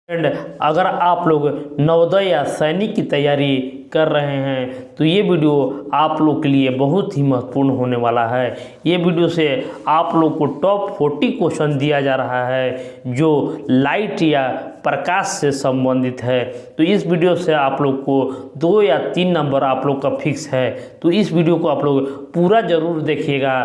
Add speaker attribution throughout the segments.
Speaker 1: Friend, अगर आप लोग नवोदय या सैनिक की तैयारी कर रहे हैं तो ये वीडियो आप लोग के लिए बहुत ही महत्वपूर्ण होने वाला है। ये वीडियो से आप लोग को टॉप 40 क्वेश्चन दिया जा रहा है जो लाइट या प्रकाश से संबंधित है। तो इस वीडियो से आप लोग को 2 या 3 नंबर आप लोग का फिक्स है। तो इस वीडियो को आप लोग पूरा ज़रूर देखिएगा।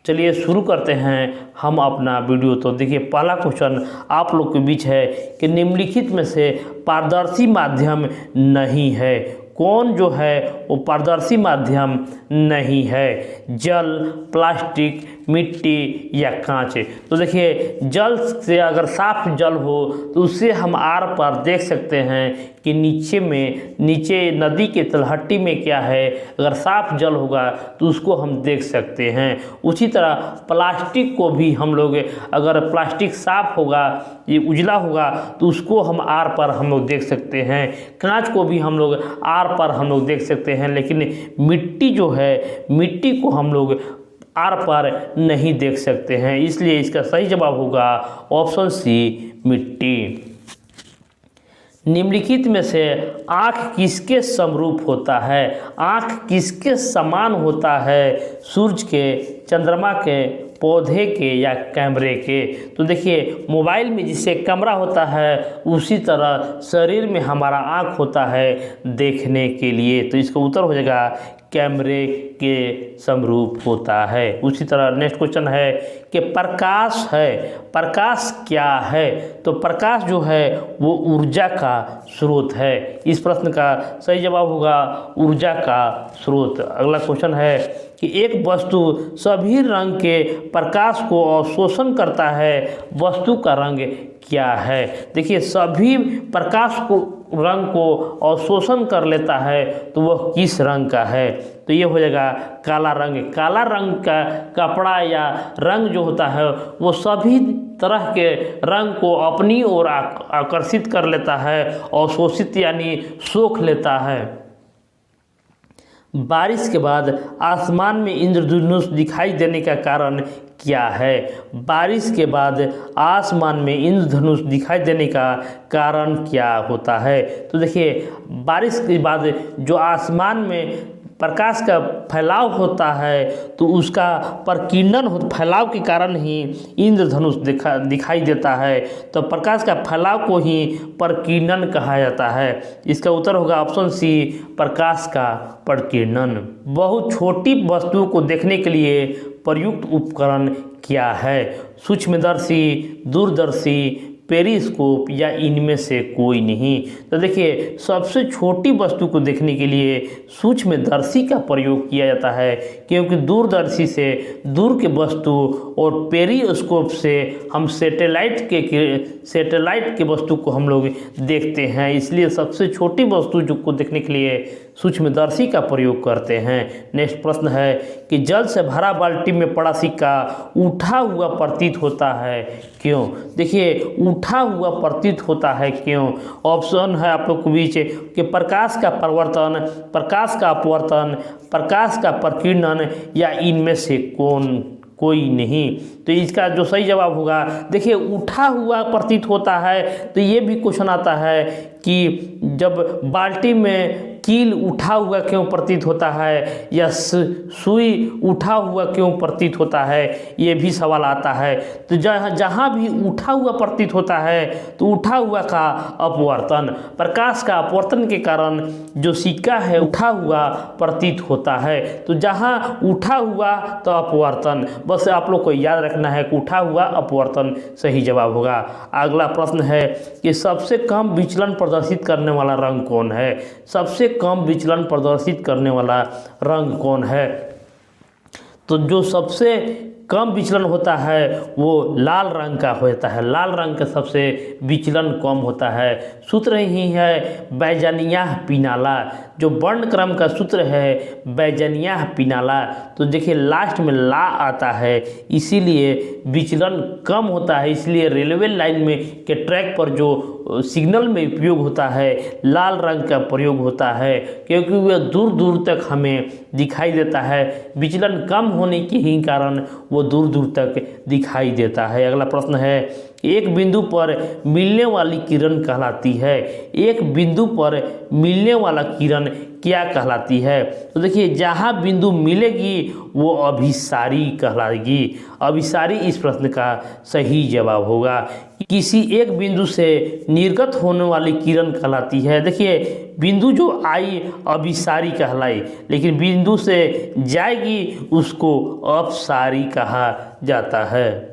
Speaker 1: चलिए शुरू करते हैं हम अपना वीडियो। तो देखिए, पहला क्वेश्चन आप लोग के बीच है कि निम्नलिखित में से पारदर्शी माध्यम नहीं है। कौन जो है वो पारदर्शी माध्यम नहीं है? जल, प्लास्टिक, मिट्टी या कांच। तो देखिए, जल से अगर साफ जल हो तो उससे हम आर पार देख सकते हैं कि नीचे नदी के तलहटी में क्या है। अगर साफ जल होगा तो उसको हम देख सकते हैं। उसी तरह प्लास्टिक को भी हम लोग, अगर प्लास्टिक साफ होगा, ये उजला होगा तो उसको हम आर पार हम लोग देख सकते हैं। कांच को भी हम लोग आर पार हम लोग देख सकते हैं। लेकिन मिट्टी जो है, मिट्टी को हम लोग आर पार नहीं देख सकते हैं। इसलिए इसका सही जवाब होगा ऑप्शन सी, मिट्टी। निम्नलिखित में से आँख किसके समरूप होता है? आँख किसके समान होता है? सूरज के, चंद्रमा के, पौधे के या कैमरे के? तो देखिए, मोबाइल में जिससे कैमरा होता है उसी तरह शरीर में हमारा आँख होता है देखने के लिए। तो इसका उत्तर हो जाएगा कैमरे के समरूप होता है। उसी तरह नेक्स्ट क्वेश्चन है कि प्रकाश है, प्रकाश क्या है? तो प्रकाश जो है वो ऊर्जा का स्रोत है। इस प्रश्न का सही जवाब होगा ऊर्जा का स्रोत। अगला क्वेश्चन है कि एक वस्तु सभी रंग के प्रकाश को अवशोषण करता है, वस्तु का रंग क्या है? देखिए, सभी प्रकाश को रंग को अवशोषण कर लेता है तो वह किस रंग का है? तो ये हो जाएगा काला रंग। काला रंग का कपड़ा या रंग जो होता है वो सभी तरह के रंग को अपनी ओर आकर्षित कर लेता है, अवशोषित यानी सोख लेता है। बारिश के बाद आसमान में इंद्रधनुष दिखाई देने का कारण क्या है? बारिश के बाद आसमान में इंद्रधनुष दिखाई देने का कारण क्या होता है? तो देखिए, बारिश के बाद जो आसमान में प्रकाश का फैलाव होता है तो उसका प्रकीर्णन फैलाव के कारण ही इंद्रधनुष दिखाई देता है। तो प्रकाश का फैलाव को ही प्रकीर्णन कहा जाता है। इसका उत्तर होगा ऑप्शन सी, प्रकाश का प्रकीर्णन। बहुत छोटी वस्तुओं को देखने के लिए प्रयुक्त उपकरण क्या है? सूक्ष्मदर्शी, दूरदर्शी, पेरिस्कोप या इनमें से कोई नहीं? तो देखिए, सबसे छोटी वस्तु को देखने के लिए सूक्ष्मदर्शी का प्रयोग किया जाता है, क्योंकि दूरदर्शी से दूर के वस्तु और पेरिस्कोप से हम सैटेलाइट के वस्तु को हम लोग देखते हैं। इसलिए सबसे छोटी वस्तु जो को देखने के लिए सूक्ष्मदर्शी का प्रयोग करते हैं। नेक्स्ट प्रश्न है कि जल से भरा बाल्टी में पड़ा सिक्का उठा हुआ प्रतीत होता है, क्यों? देखिए, उठा हुआ प्रतीत होता है क्यों? ऑप्शन है आप लोग के बीच कि प्रकाश का परिवर्तन, प्रकाश का अपवर्तन, प्रकाश का प्रकीर्णन या इनमें से कोई नहीं। तो इसका जो सही जवाब होगा, देखिए, उठा हुआ प्रतीत होता है तो ये भी क्वेश्चन आता है कि जब बाल्टी में कील उठा हुआ क्यों प्रतीत होता है या सुई उठा हुआ क्यों प्रतीत होता है, ये भी सवाल आता है। तो जहाँ भी उठा हुआ प्रतीत होता है तो उठा हुआ का अपवर्तन, प्रकाश का अपवर्तन के कारण जो सिक्का है उठा हुआ प्रतीत होता है। तो जहाँ उठा हुआ तो अपवर्तन, बस आप लोग को याद रखना है कि उठा हुआ अपवर्तन सही जवाब होगा। अगला प्रश्न है कि सबसे कम विचलन प्रदर्शित करने वाला रंग कौन है? सबसे कम विचलन प्रदर्शित करने वाला रंग कौन है? तो जो सबसे कम विचलन होता है वो लाल रंग का होता है। लाल रंग का सबसे विचलन कम होता है। सूत्र ही है बैजनियाह पिनाला। जो वर्ण क्रम का सूत्र है बैजनियाह पिनाला। तो देखिए, लास्ट में ला आता है, इसीलिए विचलन कम होता है। इसलिए रेलवे लाइन में के ट्रैक पर जो सिग्नल में उपयोग होता है लाल रंग का प्रयोग होता है, क्योंकि वह दूर दूर तक हमें दिखाई देता है। विचलन कम होने के ही कारण वो दूर दूर तक दिखाई देता है। अगला प्रश्न है एक बिंदु पर मिलने वाली किरण कहलाती है। एक बिंदु पर मिलने वाला किरण क्या कहलाती है? तो देखिए, जहाँ बिंदु मिलेगी वो अभिसारी कहलाएगी। अभिसारी इस प्रश्न का सही जवाब होगा। किसी एक बिंदु से निर्गत होने वाली किरण कहलाती है। देखिए, बिंदु जो आई अभिसारी कहलाई, लेकिन बिंदु से जाएगी उसको अपसारी कहा जाता है।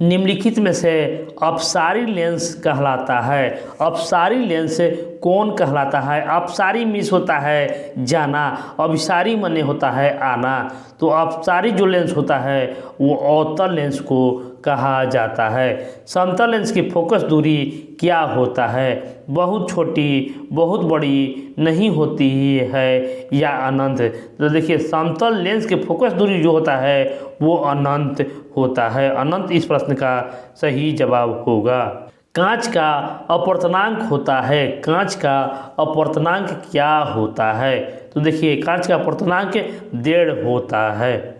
Speaker 1: निम्नलिखित में से अपसारी लेंस कहलाता है। अपसारी लेंस कौन कहलाता है? अपसारी मीन्स होता है जाना, अभिसारी माने होता है आना। तो अपसारी जो लेंस होता है वो अवतल लेंस को कहा जाता है। समतल लेंस की फोकस दूरी क्या होता है? बहुत छोटी, बहुत बड़ी, नहीं होती है या अनंत? तो देखिए, समतल लेंस की फोकस दूरी जो होता है वो अनंत होता है। अनंत इस प्रश्न का सही जवाब होगा। कांच का अपवर्तनांक होता है। कांच का अपवर्तनांक क्या होता है? तो देखिए, कांच का अपवर्तनांक 1.5 होता है।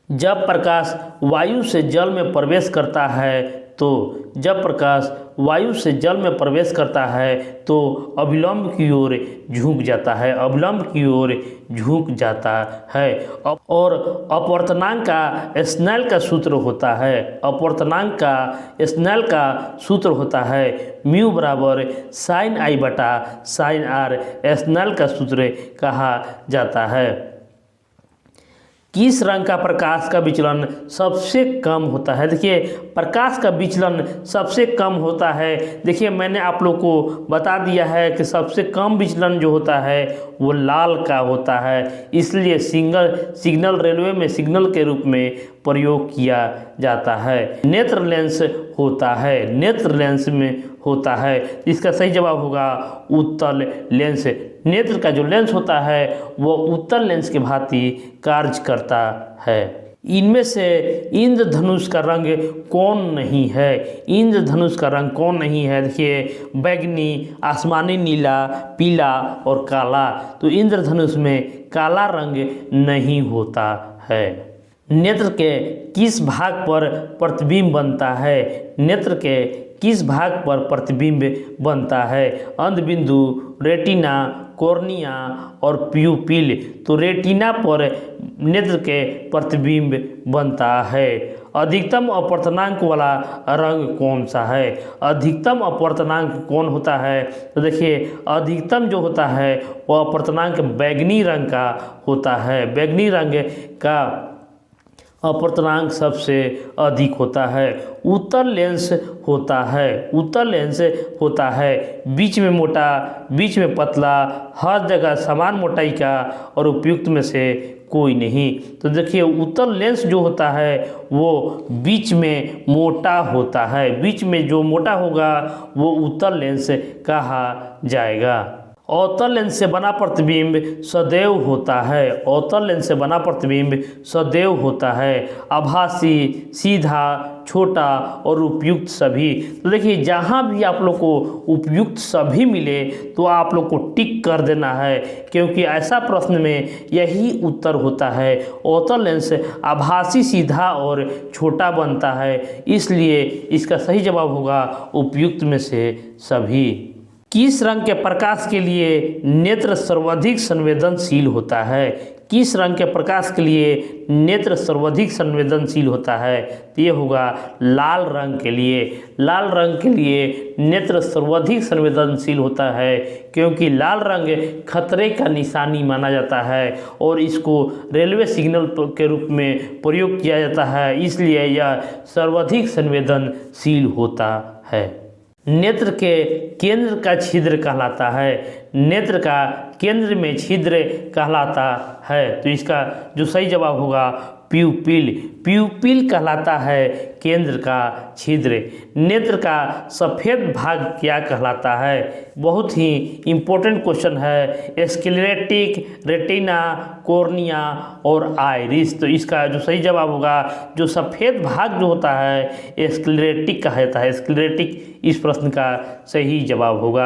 Speaker 1: जब प्रकाश वायु से जल में प्रवेश करता है जब प्रकाश वायु से जल में प्रवेश करता है तो अभिलंब की ओर झुक जाता है। अभिलंब की ओर झुक जाता है। और अपवर्तनांक का स्नेल का सूत्र होता है। अपवर्तनांक का स्नेल का सूत्र होता है म्यू बराबर sin I बटा sin R। स्नेल का सूत्र कहा जाता है। किस रंग का प्रकाश का विचलन सबसे कम होता है? देखिए, प्रकाश का विचलन सबसे कम होता है। देखिए, मैंने आप लोग को बता दिया है कि सबसे कम विचलन जो होता है वो लाल का होता है। इसलिए सिग्नल रेलवे में सिग्नल के रूप में प्रयोग किया जाता है। नेत्र लेंस होता है। नेत्र लेंस में होता है। इसका सही जवाब होगा उत्तल लेंस। नेत्र का जो लेंस होता है वो उत्तल लेंस के भांति कार्य करता है। इनमें से इंद्रधनुष का रंग कौन नहीं है? इंद्रधनुष का रंग कौन नहीं है? देखिए, बैगनी, आसमानी नीला, पीला और काला। तो इंद्रधनुष में काला रंग नहीं होता है। नेत्र के किस भाग पर प्रतिबिंब बनता है? नेत्र के किस भाग पर प्रतिबिंब बनता है? अंधबिंदु, रेटिना, कॉर्निया और प्यूपिल। तो रेटिना पर नेत्र के प्रतिबिंब बनता है। अधिकतम अपवर्तनांक वाला रंग कौन सा है? अधिकतम अपवर्तनांक कौन होता है? तो देखिए, अधिकतम जो होता है वो अपवर्तनांक बैगनी रंग का होता है। बैगनी रंग का अपवर्तनांक सबसे अधिक होता है। उत्तल लेंस होता है। उत्तल लेंस होता है बीच में मोटा, बीच में पतला, हर जगह समान मोटाई का और उपयुक्त में से कोई नहीं। तो देखिए, उत्तल लेंस जो होता है वो बीच में मोटा होता है। बीच में जो मोटा होगा वो उत्तल लेंस कहा जाएगा। अवतल लेंस से बना प्रतिबिंब सदैव होता है। अवतल लेंस से बना प्रतिबिंब सदैव होता है। आभासी, सीधा, छोटा और उपयुक्त सभी। तो देखिए, जहाँ भी आप लोग को उपयुक्त सभी मिले तो आप लोग को टिक कर देना है, क्योंकि ऐसा प्रश्न में यही उत्तर होता है। अवतल लेंस आभासी, सीधा और छोटा बनता है, इसलिए इसका सही जवाब होगा उपयुक्त में से सभी। किस रंग के प्रकाश के लिए नेत्र सर्वाधिक संवेदनशील होता है? किस रंग के प्रकाश के लिए नेत्र सर्वाधिक संवेदनशील होता है? तो ये होगा लाल रंग के लिए। लाल रंग के लिए नेत्र सर्वाधिक संवेदनशील होता है, क्योंकि लाल रंग खतरे का निशानी माना जाता है और इसको रेलवे सिग्नल के रूप में प्रयोग किया जाता है, इसलिए यह सर्वाधिक संवेदनशील होता है। नेत्र के केंद्र का छिद्र कहलाता है। नेत्र का केंद्र में छिद्र कहलाता है। तो इसका जो सही जवाब होगा प्यूपिल। प्यूपिल कहलाता है केंद्र का छिद्र। नेत्र का सफ़ेद भाग क्या कहलाता है? बहुत ही इम्पोर्टेंट क्वेश्चन है। स्क्लेरेटिक, रेटिना, कॉर्निया और आइरिस। तो इसका जो सही जवाब होगा, जो सफ़ेद भाग जो होता है स्क्लेरेटिक कहा जाता है। स्क्लेरेटिक इस प्रश्न का सही जवाब होगा।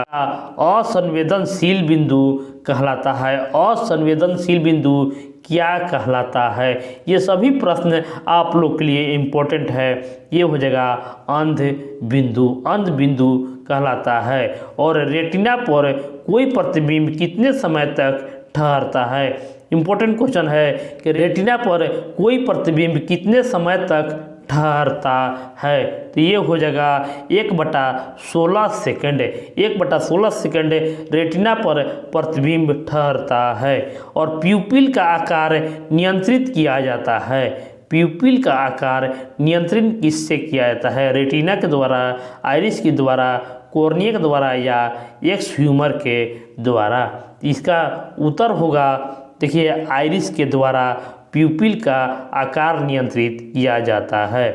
Speaker 1: असंवेदनशील बिंदु कहलाता है। असंवेदनशील बिंदु क्या कहलाता है? ये सभी प्रश्न आप लोग के लिए इम्पोर्टेंट है। ये हो जाएगा अंध बिंदु। अंध बिंदु कहलाता है। और रेटिना पर कोई प्रतिबिंब कितने समय तक ठहरता है? इम्पोर्टेंट क्वेश्चन है कि रेटिना पर कोई प्रतिबिंब कितने समय तक ठहरता है? तो ये हो जाएगा 1/16 सेकंड। 1/16 सेकंड रेटिना पर प्रतिबिंब ठहरता है। और प्यूपिल का आकार नियंत्रित किया जाता है। प्यूपिल का आकार नियंत्रित किससे किया जाता है? रेटिना के द्वारा, आइरिस के द्वारा, कॉर्निया के द्वारा या एक्स ह्यूमर के द्वारा? इसका उत्तर होगा, देखिए, आइरिस के द्वारा प्यूपिल का आकार नियंत्रित किया जाता है।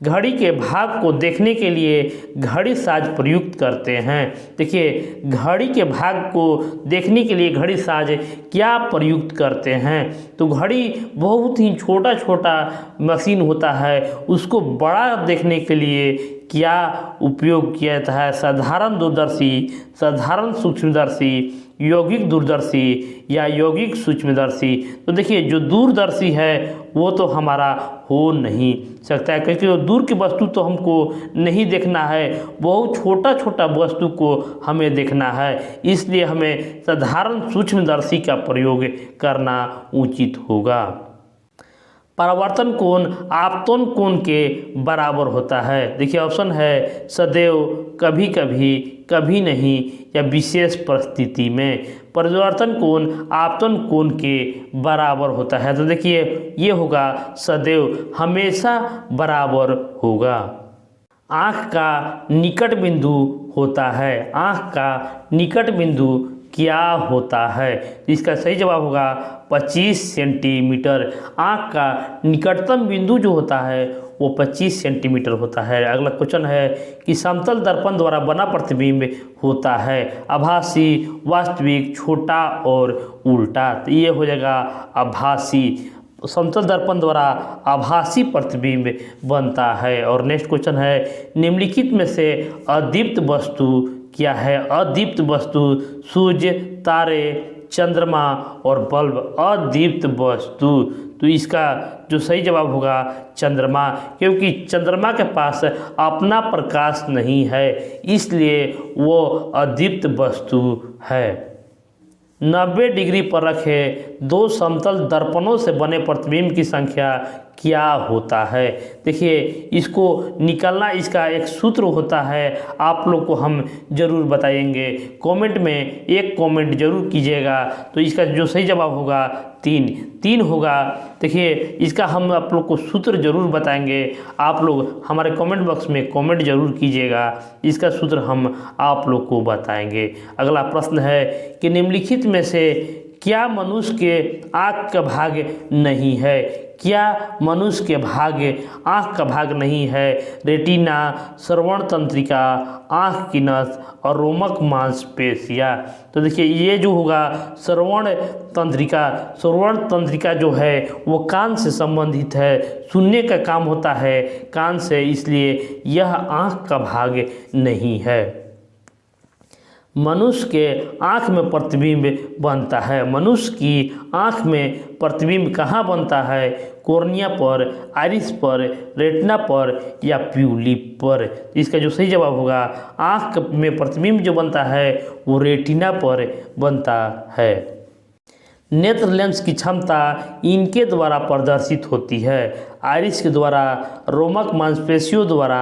Speaker 1: घड़ी के भाग को देखने के लिए घड़ी साज प्रयुक्त करते हैं। देखिए, घड़ी के भाग को देखने के लिए घड़ी साज क्या प्रयुक्त करते हैं? तो घड़ी बहुत ही छोटा छोटा मशीन होता है, उसको बड़ा देखने के लिए क्या उपयोग किया जाता है? साधारण दूरदर्शी, साधारण सूक्ष्मदर्शी, यौगिक दूरदर्शी या यौगिक सूक्ष्मदर्शी? तो देखिए, जो दूरदर्शी है वो तो हमारा हो नहीं सकता है, क्योंकि वो दूर की वस्तु तो हमको नहीं देखना है, बहुत छोटा छोटा वस्तु को हमें देखना है, इसलिए हमें साधारण सूक्ष्मदर्शी का प्रयोग करना उचित होगा। परावर्तन कोण आपतन कोण के बराबर होता है। देखिए, ऑप्शन है सदैव, कभी कभी, कभी नहीं या विशेष परिस्थिति में। परावर्तन कोण आपतन कोण के बराबर होता है। तो देखिए, ये होगा सदैव, हमेशा बराबर होगा। आँख का निकट बिंदु होता है। आँख का निकट बिंदु क्या होता है? इसका सही जवाब होगा 25 सेंटीमीटर। आँख का निकटतम बिंदु जो होता है वो 25 सेंटीमीटर होता है। अगला क्वेश्चन है कि समतल दर्पण द्वारा बना प्रतिबिंब होता है आभासी, वास्तविक, छोटा और उल्टा? तो ये हो जाएगा आभासी। समतल दर्पण द्वारा आभासी प्रतिबिंब बनता है। और नेक्स्ट क्वेश्चन है, निम्नलिखित में से अदीप्त वस्तु क्या है? अदीप्त वस्तु सूर्य, तारे, चंद्रमा और बल्ब। अदीप्त वस्तु, तो इसका जो सही जवाब होगा चंद्रमा, क्योंकि चंद्रमा के पास अपना प्रकाश नहीं है, इसलिए वो अदीप्त वस्तु है। 90 डिग्री पर रखे दो समतल दर्पणों से बने प्रतिबिंब की संख्या क्या होता है? देखिए, इसको निकालना, इसका एक सूत्र होता है, आप लोग को हम जरूर बताएंगे। कमेंट में एक कमेंट जरूर कीजिएगा। तो इसका जो सही जवाब होगा 3 होगा। देखिए, इसका हम आप लोग को सूत्र जरूर बताएंगे, आप लोग हमारे कमेंट बॉक्स में कमेंट जरूर कीजिएगा, इसका सूत्र हम आप लोग को बताएंगे। अगला प्रश्न है कि निम्नलिखित में से क्या मनुष्य के आँख का भाग नहीं है? क्या मनुष्य के भाग आँख का भाग नहीं है? रेटिना, श्रवण तंत्रिका, आँख की नस और रोमक मांसपेशियाँ। तो देखिए, ये जो होगा श्रवण तंत्रिका। श्रवण तंत्रिका जो है वो कान से संबंधित है, सुनने का काम होता है कान से, इसलिए यह आँख का भाग नहीं है। मनुष्य के आँख में प्रतिबिंब बनता है। मनुष्य की आँख में प्रतिबिंब कहाँ बनता है? कॉर्निया पर, आइरिस पर, रेटिना पर या प्यूपिल पर? इसका जो सही जवाब होगा, आँख में प्रतिबिंब जो बनता है वो रेटिना पर बनता है। नेत्र लेंस की क्षमता इनके द्वारा प्रदर्शित होती है। आइरिस के द्वारा, रोमक मांसपेशियों द्वारा,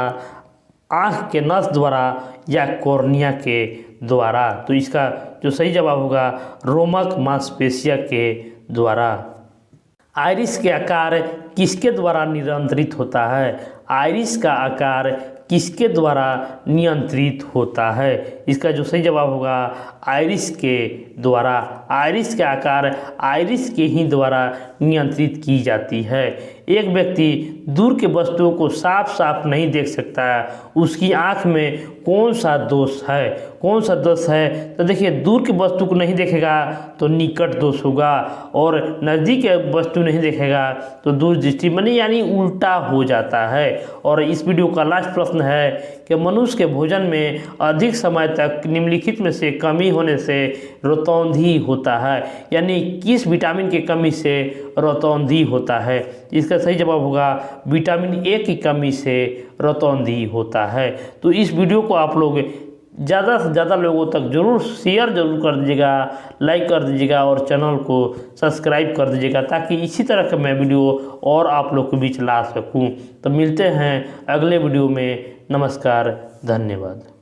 Speaker 1: आँख के नस द्वारा या कॉर्निया के द्वारा? तो इसका जो सही जवाब होगा रोमक मांसपेशिया के द्वारा। आइरिस के आकार किसके द्वारा नियंत्रित होता है? आइरिस का आकार किसके द्वारा नियंत्रित होता है? इसका जो सही जवाब होगा आइरिस के द्वारा। आइरिस के आकार आइरिस के ही द्वारा नियंत्रित की जाती है। एक व्यक्ति दूर के वस्तुओं को साफ साफ नहीं देख सकता है, उसकी आँख में कौन सा दोष है, कौन सा दोष है। तो देखिए, दूर की वस्तु को नहीं देखेगा तो निकट दोष होगा, और नज़दीक वस्तु नहीं देखेगा तो दूर दृष्टि, यानी उल्टा हो जाता है। और इस वीडियो का लास्ट प्रश्न है कि मनुष्य के भोजन में अधिक समय तक निम्नलिखित में से कमी होने से रतौंधी होता है, यानी किस विटामिन की कमी से रतौंधी होता है। इसका सही जवाब होगा विटामिन ए की कमी से रतौंधी होता है। तो इस वीडियो को आप लोग ज़्यादा से ज़्यादा लोगों तक ज़रूर शेयर कर दीजिएगा, लाइक कर दीजिएगा और चैनल को सब्सक्राइब कर दीजिएगा, ताकि इसी तरह का मैं वीडियो और आप लोग के बीच ला सकूं। तो मिलते हैं अगले वीडियो में। नमस्कार, धन्यवाद।